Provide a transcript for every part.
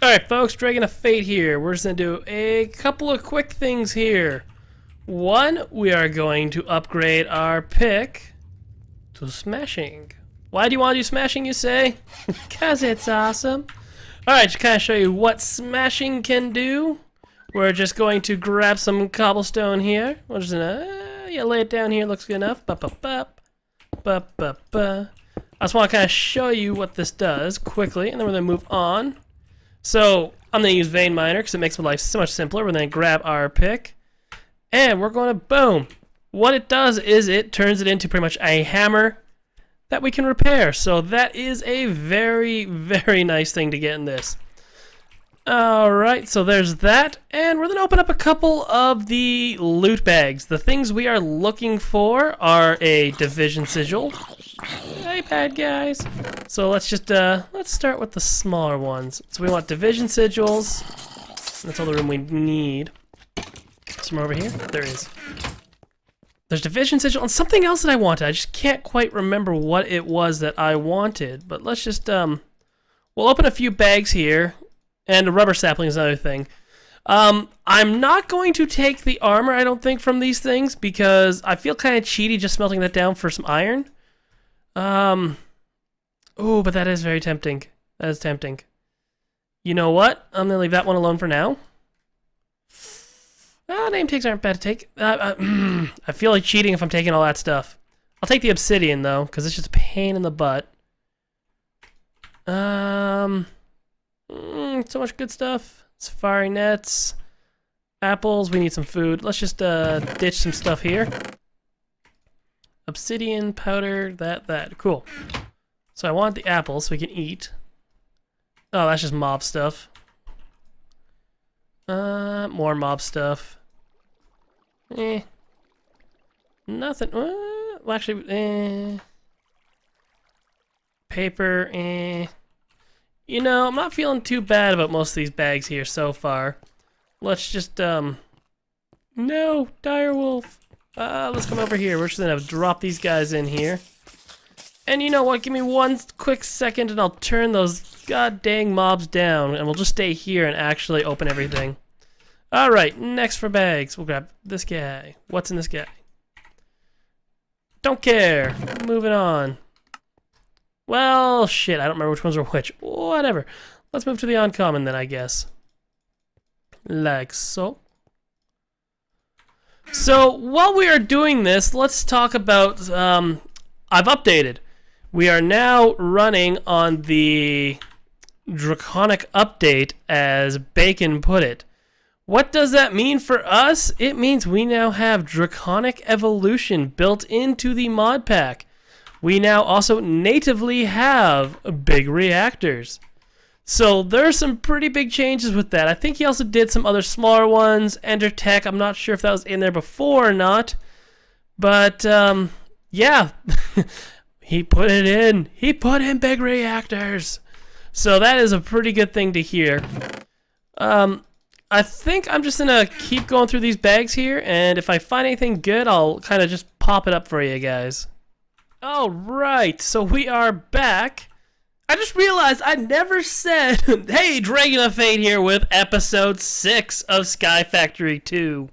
Alright folks, Dragon of Fate here. We're just going to do a couple of quick things here. One, we are going to upgrade our pick to smashing. Why do you want to do smashing, you say? Because it's awesome. Alright, to kind of show you what smashing can do, we're just going to grab some cobblestone here. We're just gonna, lay it down here, looks good enough. I just want to kind of show you what this does quickly, and then we're going to move on. So, I'm going to use Vein Miner because it makes my life so much simpler. We're going to grab our pick, and we're going to boom. What it does is it turns it into pretty much a hammer that we can repair. So that is a very, very nice thing to get in this. Alright, so there's that, and we're going to open up a couple of the loot bags. The things we are looking for are a Division Sigil. Hey, bad guys. So let's just, let's start with the smaller ones. So we want Division Sigils. That's all the room we need. Somewhere over here? There is. There's Division Sigil and something else that I wanted. I just can't quite remember what it was that I wanted. But let's just, we'll open a few bags here. And a rubber sapling is another thing. I'm not going to take the armor, I don't think, from these things because I feel kind of cheaty just smelting that down for some iron. Ooh, but that is very tempting. That is tempting. You know what? I'm going to leave that one alone for now. Name tags aren't bad to take. I feel like cheating if I'm taking all that stuff. I'll take the obsidian, though, because it's just a pain in the butt. So much good stuff. Safari nets. Apples. We need some food. Let's just ditch some stuff here. Obsidian, powder, that. Cool. So I want the apples so we can eat. Oh, that's just mob stuff. More mob stuff. Nothing. Well, actually, Paper, You know, I'm not feeling too bad about most of these bags here so far. Let's just, no, direwolf. Let's come over here. We're just gonna drop these guys in here. And you know what? Give me one quick second and I'll turn those god dang mobs down and we'll just stay here and actually open everything. Alright, next for bags. We'll grab this guy. What's in this guy? Don't care. Moving on. Well, shit, I don't remember which ones are which. Whatever. Let's move to the uncommon then, I guess. Like so. So, while we are doing this, let's talk about, I've updated. We are now running on the Draconic update, as Bacon put it. What does that mean for us? It means we now have Draconic Evolution built into the mod pack. We now also natively have big reactors. So there's some pretty big changes with that. I think he also did some other smaller ones. Ender Tech, I'm not sure if that was in there before or not. But, yeah. He put it in. He put in big reactors. So that is a pretty good thing to hear. I think I'm just going to keep going through these bags here. And if I find anything good, I'll kind of just pop it up for you guys. Alright, so we are back. I just realized I never said, hey, Dragon of Fate here with episode 6 of Skyfactory 2.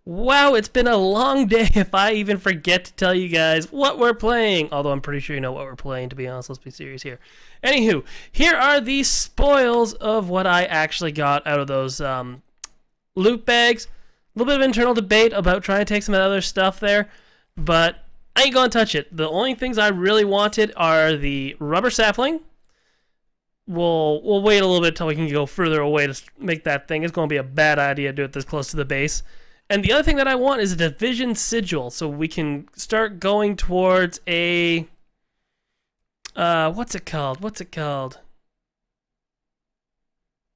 Wow, it's been a long day if I even forget to tell you guys what we're playing. Although I'm pretty sure you know what we're playing, to be honest. Let's be serious here. Anywho, here are the spoils of what I actually got out of those loot bags. A little bit of internal debate about trying to take some of the other stuff there, but I ain't gonna touch it. The only things I really wanted are the rubber sapling. We'll wait a little bit until we can go further away to make that thing. It's gonna be a bad idea to do it this close to the base. And the other thing that I want is a Division Sigil, so we can start going towards a what's it called?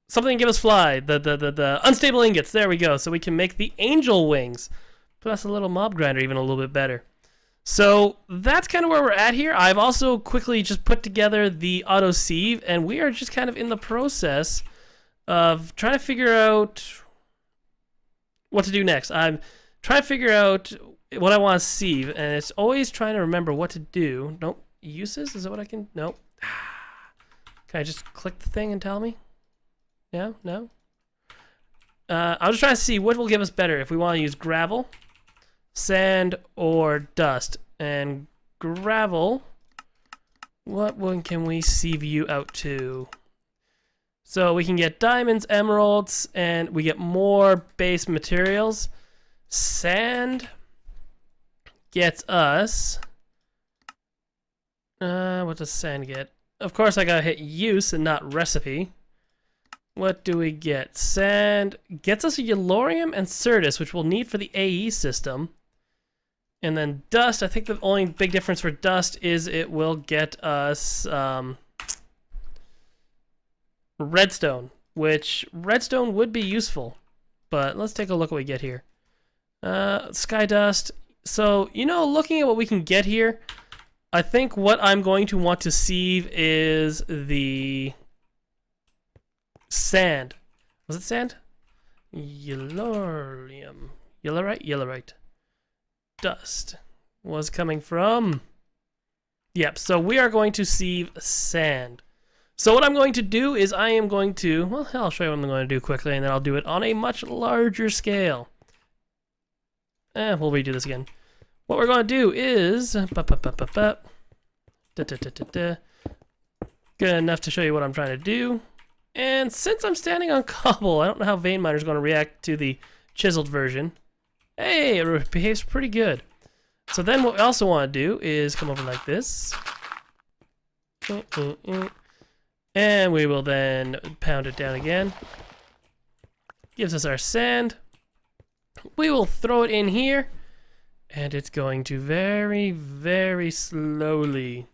Something to give us fly. The unstable ingots. There we go. So we can make the angel wings, plus a little mob grinder, even a little bit better. So that's kind of where we're at here. I've also quickly just put together the auto sieve, and we are just kind of in the process of trying to figure out what to do next. I'm trying to figure out what I want to sieve, and it's always trying to remember what to do. Nope. Uses? Is that what I can? Nope. Can I just click the thing and tell me? No? No? I'm just trying to see what will give us better if we want to use gravel, sand, or dust. And gravel, what one can we sieve you out to? So we can get diamonds, emeralds, and we get more base materials. Sand gets us... what does sand get? Of course I gotta hit use and not recipe. What do we get? Sand gets us a Yellorium and Certus, which we'll need for the AE system. And then dust, I think the only big difference for dust is it will get us redstone, which redstone would be useful. But let's take a look what we get here. Sky dust. So, you know, looking at what we can get here, I think what I'm going to want to sieve is the sand. Was it sand? Yellorium. Yellorite? Dust was coming from... Yep, so we are going to sieve sand. So what I'm going to do is I am going to... Well, I'll show you what I'm going to do quickly, and then I'll do it on a much larger scale. We'll redo this again. What we're going to do is... Good enough to show you what I'm trying to do. And since I'm standing on cobble, I don't know how Vein Miner's going to react to the chiseled version. Hey, it behaves pretty good. So then what we also want to do is come over like this. And we will then pound it down again. Gives us our sand. We will throw it in here. And it's going to very, very slowly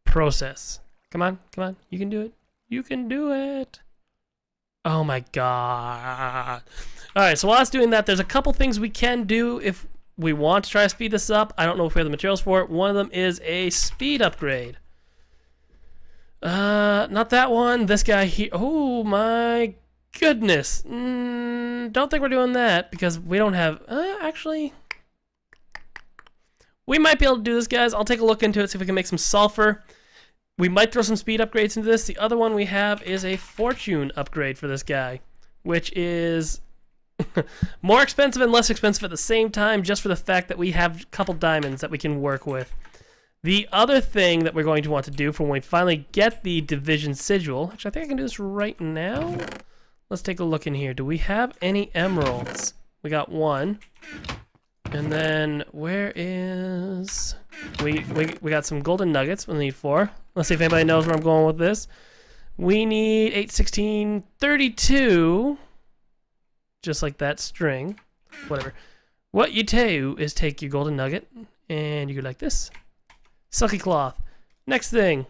process. Come on, come on. You can do it. You can do it. Oh my god. Alright, so while it's doing that, there's a couple things we can do if we want to try to speed this up. I don't know if we have the materials for it. One of them is a speed upgrade. Not that one. This guy here. Oh my goodness. Don't think we're doing that because we don't have... actually... We might be able to do this, guys. I'll take a look into it, see if we can make some sulfur. We might throw some speed upgrades into this. The other one we have is a fortune upgrade for this guy, which is more expensive and less expensive at the same time, just for the fact that we have a couple diamonds that we can work with. The other thing that we're going to want to do for when we finally get the division sigil, actually I think I can do this right now. Let's take a look in here. Do we have any emeralds? We got one. And then where is... We got some golden nuggets. We'll need 4. Let's see if anybody knows where I'm going with this. We need 8, 16, 32. Just like that string. Whatever. What you do is take your golden nugget and you go like this. Silky cloth. Next thing.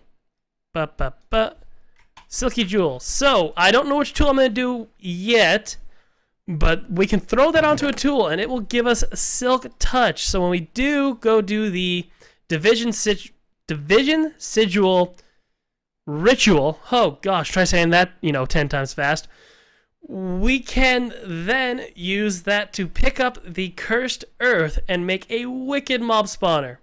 Silky jewel. So, I don't know which tool I'm going to do yet. But we can throw that onto a tool and it will give us silk touch. So when we do go do the division sigil ritual, oh gosh, try saying that, 10 times fast. We can then use that to pick up the cursed earth and make a wicked mob spawner.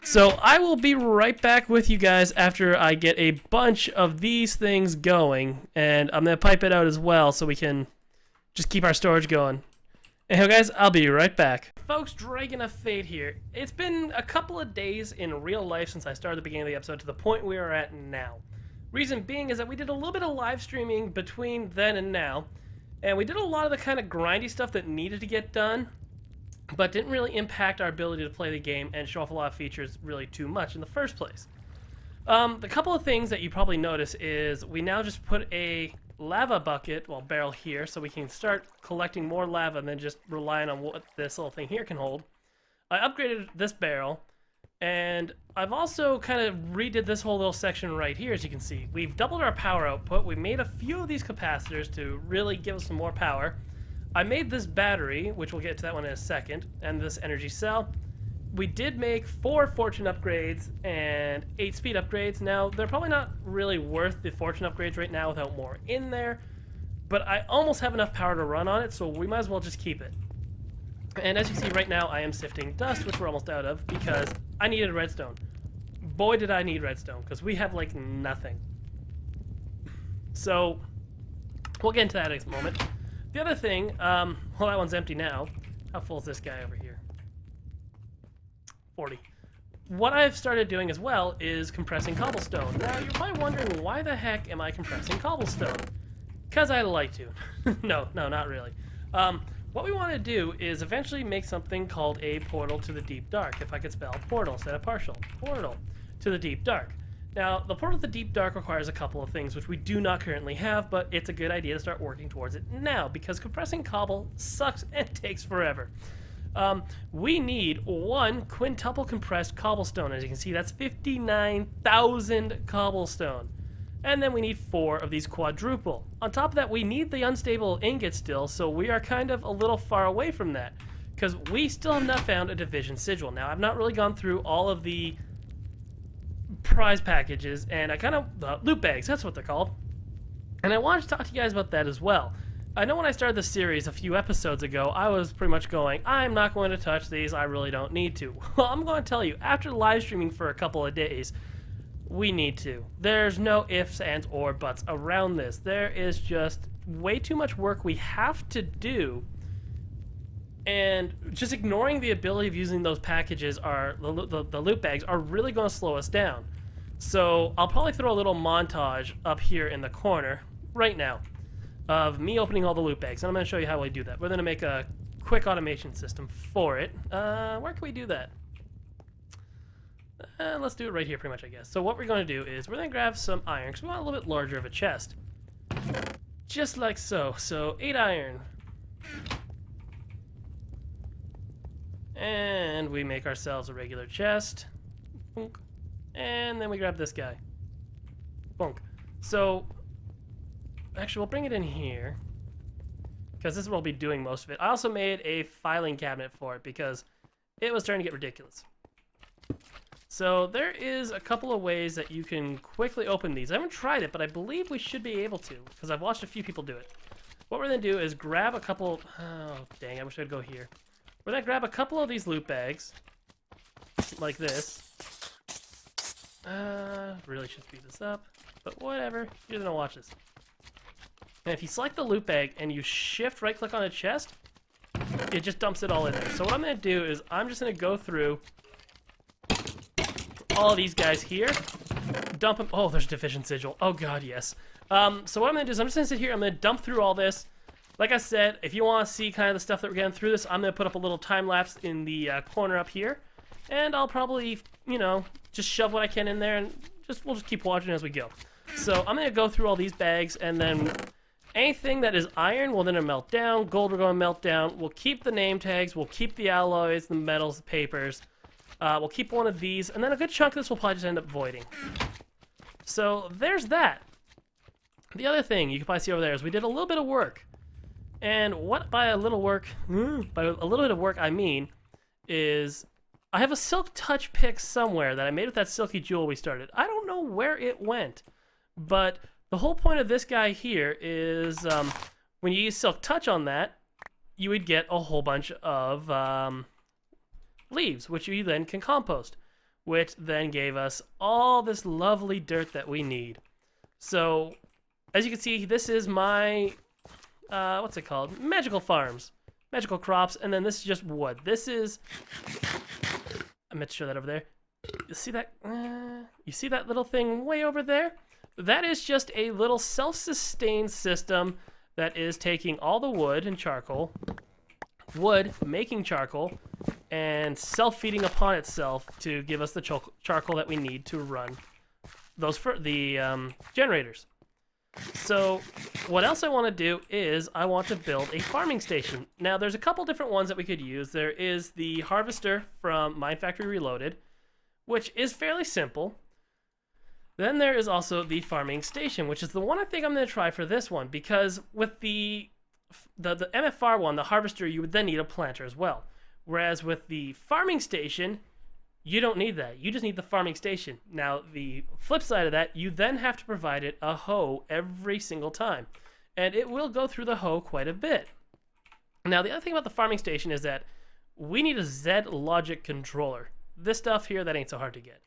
So I will be right back with you guys after I get a bunch of these things going. And I'm going to pipe it out as well so we can... just keep our storage going. Anyhow, guys, I'll be right back. Folks, Dragon of Fate here. It's been a couple of days in real life since I started the beginning of the episode to the point we are at now. Reason being is that we did a little bit of live streaming between then and now, and we did a lot of the kind of grindy stuff that needed to get done, but didn't really impact our ability to play the game and show off a lot of features really too much in the first place. The couple of things that you probably notice is we now just put a lava bucket, barrel here, so we can start collecting more lava and then just relying on what this little thing here can hold. I upgraded this barrel, and I've also kind of redid this whole little section right here, as you can see. We've doubled our power output. We made a few of these capacitors to really give us some more power. I made this battery, which we'll get to that one in a second, and this energy cell. We did make 4 fortune upgrades and 8 speed upgrades. Now, they're probably not really worth the fortune upgrades right now without more in there, but I almost have enough power to run on it, so we might as well just keep it. And as you see right now, I am sifting dust, which we're almost out of, because I needed redstone. Boy, did I need redstone, because we have, like, nothing. So, We'll get into that in a moment. The other thing, well, that one's empty now. How full is this guy over here? 40. What I've started doing as well is compressing cobblestone. Now, you're probably wondering, why the heck am I compressing cobblestone? Because I like to. No, not really. What we want to do is eventually make something called a portal to the deep dark. If I could spell portal instead of partial. Portal to the deep dark. Now, the portal to the deep dark requires a couple of things, which we do not currently have, but it's a good idea to start working towards it now, because compressing cobble sucks and takes forever. We need 1 quintuple compressed cobblestone. As you can see, that's 59,000 cobblestone. And then we need 4 of these quadruple. On top of that, we need the unstable ingot still, so we are kind of a little far away from that, because we still have not found a division sigil. Now, I've not really gone through all of the prize packages, and I kind of loot bags, that's what they're called, and I wanted to talk to you guys about that as well. I know when I started the series a few episodes ago, I was pretty much going, I'm not going to touch these, I really don't need to. Well, I'm going to tell you, after live streaming for a couple of days, we need to. There's no ifs, ands, or buts around this. There is just way too much work we have to do, and just ignoring the ability of using those packages, the loot bags, are really going to slow us down. So I'll probably throw a little montage up here in the corner right now of me opening all the loot bags, and I'm going to show you how we do that. We're going to make a quick automation system for it. Where can we do that? Let's do it right here, pretty much, I guess. So what we're going to do is we're going to grab some iron, because we want a little bit larger of a chest. Just like so. So 8 iron. And we make ourselves a regular chest. Boink. And then we grab this guy. Bonk. So, actually, we'll bring it in here, because this is where we'll be doing most of it. I also made a filing cabinet for it, because it was starting to get ridiculous. So, there is a couple of ways that you can quickly open these. I haven't tried it, but I believe we should be able to, because I've watched a few people do it. What we're going to do is grab a couple... Oh, dang, I wish I'd go here. We're going to grab a couple of these loot bags, like this. Really should speed this up, but whatever. You're going to watch this. And if you select the loot bag and you shift right-click on a chest, it just dumps it all in there. So what I'm going to do is I'm just going to go through all of these guys here, dump them. Oh, there's division sigil. Oh, God, yes. So what I'm going to do is I'm just going to sit here. I'm going to dump through all this. Like I said, if you want to see kind of the stuff that we're getting through this, I'm going to put up a little time lapse in the corner up here. And I'll probably, you know, just shove what I can in there, and we'll just keep watching as we go. So I'm going to go through all these bags, and then anything that is iron will then melt down. Gold will go and melt down. We'll keep the name tags. We'll keep the alloys, the metals, the papers. We'll keep one of these, and then a good chunk of this will probably just end up voiding. So there's that. The other thing you can probably see over there is we did a little bit of work. And what by a little bit of work I mean is I have a silk touch pick somewhere that I made with that silky jewel we started. I don't know where it went, but the whole point of this guy here is when you use silk touch on that, you would get a whole bunch of leaves, which you then can compost, which then gave us all this lovely dirt that we need. So as you can see, this is my what's it called? Magical farms. Magical crops, and then this is just wood. This is... I meant to show that over there. You see that? You see that little thing way over there? That is just a little self-sustained system that is taking all the wood and charcoal, making charcoal, and self-feeding upon itself to give us the charcoal that we need to run those generators. So what else I want to do is I want to build a farming station. Now there's a couple different ones that we could use. There is the harvester from Factory Reloaded, which is fairly simple. Then there is also the farming station, which is the one I think I'm going to try for this one, because with the MFR one, the harvester, you would then need a planter as well. Whereas with the farming station, you don't need that. You just need the farming station. Now, the flip side of that, you then have to provide it a hoe every single time. And it will go through the hoe quite a bit. Now, the other thing about the farming station is that we need a Z logic controller. This stuff here, that ain't so hard to get.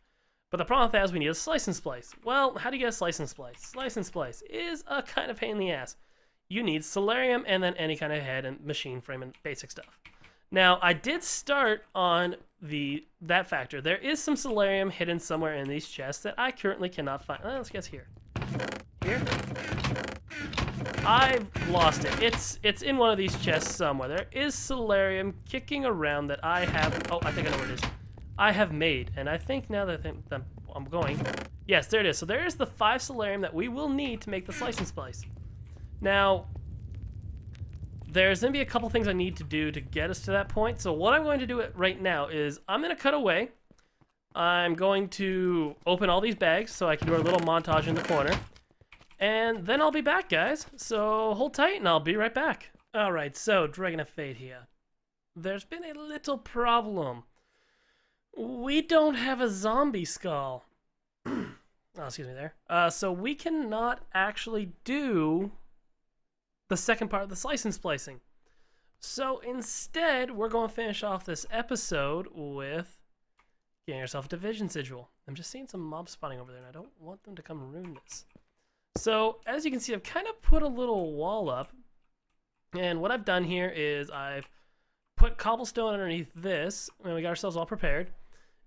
But the problem with that is we need a slice and splice. Well, how do you get a slice and splice? Slice and splice is a kind of pain in the ass. you need solarium and then any kind of head and machine frame and basic stuff. Now, I did start on that factor. There is some solarium hidden somewhere in these chests that I currently cannot find. Let's guess here. Here? I've lost it. It's in one of these chests somewhere. There is solarium kicking around that I have. Oh, I think I know where it is. I have made, and I think now that I'm going. Yes, there it is. So there is the 5 solarium that we will need to make the slice and splice. Now, there's going to be a couple things I need to do to get us to that point. So what I'm going to do right now is I'm going to cut away. I'm going to open all these bags so I can do a little montage in the corner. And then I'll be back, guys. So hold tight and I'll be right back. Alright, so Dragon of Fate here. There's been a little problem. We don't have a zombie skull. Oh, excuse me there. So we cannot actually do the second part of the slice and splicing. So instead, we're going to finish off this episode with getting yourself a division sigil. I'm just seeing some mobs spawning over there, and I don't want them to come ruin this. So, as you can see, I've kind of put a little wall up. And what I've done here is I've put cobblestone underneath this, and we got ourselves all prepared.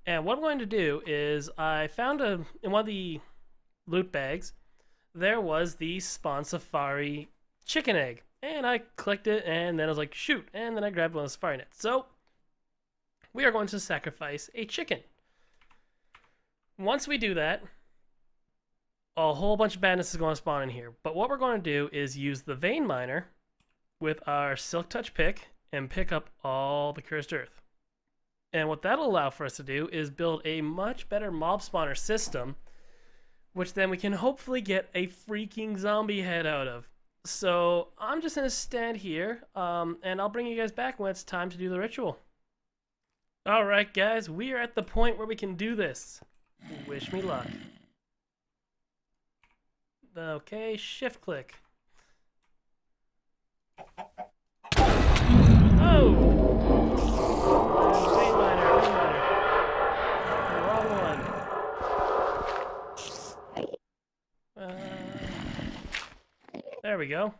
And what I'm going to do is I found in one of the loot bags, there was the Spawn Safari chicken egg. And I clicked it, and then I was like, shoot. And then I grabbed one of the safari nets. So, we are going to sacrifice a chicken. Once we do that, a whole bunch of badness is going to spawn in here. But what we're going to do is use the vein miner with our silk touch pick and pick up all the cursed earth. And what that'll allow for us to do is build a much better mob spawner system, which then we can hopefully get a freaking zombie head out of. So I'm just going to stand here, and I'll bring you guys back when it's time to do the ritual. Alright guys, we are at the point where we can do this. Wish me luck. Okay, shift click. Oh! Vein miner. Wrong one. There we go.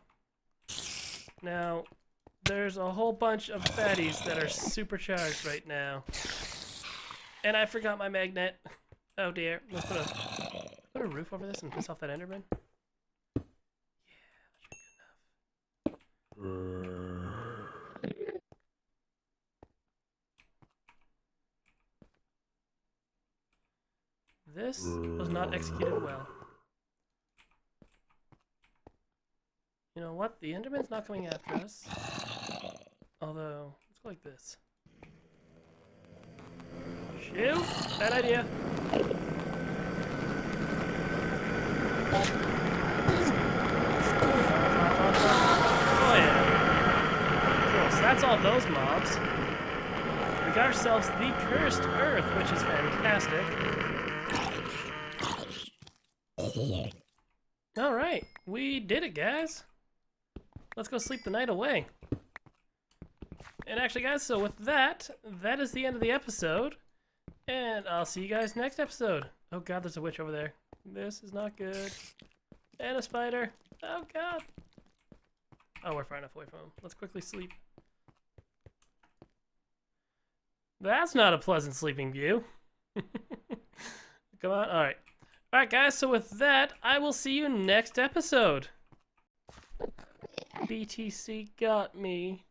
Now, there's a whole bunch of baddies that are supercharged right now. And I forgot my magnet. Oh dear. Let's put a roof over this and piss off that Enderman. This was not executed well. You know what? The Enderman's not coming after us. Although, let's go like this. Shoot! Bad idea. Oh yeah. Cool, so that's all those mobs. We got ourselves the cursed earth, which is fantastic. Alright, we did it, guys. Let's go sleep the night away. And actually, guys, so with that, that is the end of the episode. And I'll see you guys next episode. Oh god, there's a witch over there. This is not good. And a spider. Oh god. Oh, we're far enough away from him. Let's quickly sleep. That's not a pleasant sleeping view. Come on, alright. Alright guys, so with that, I will see you next episode. BTC got me.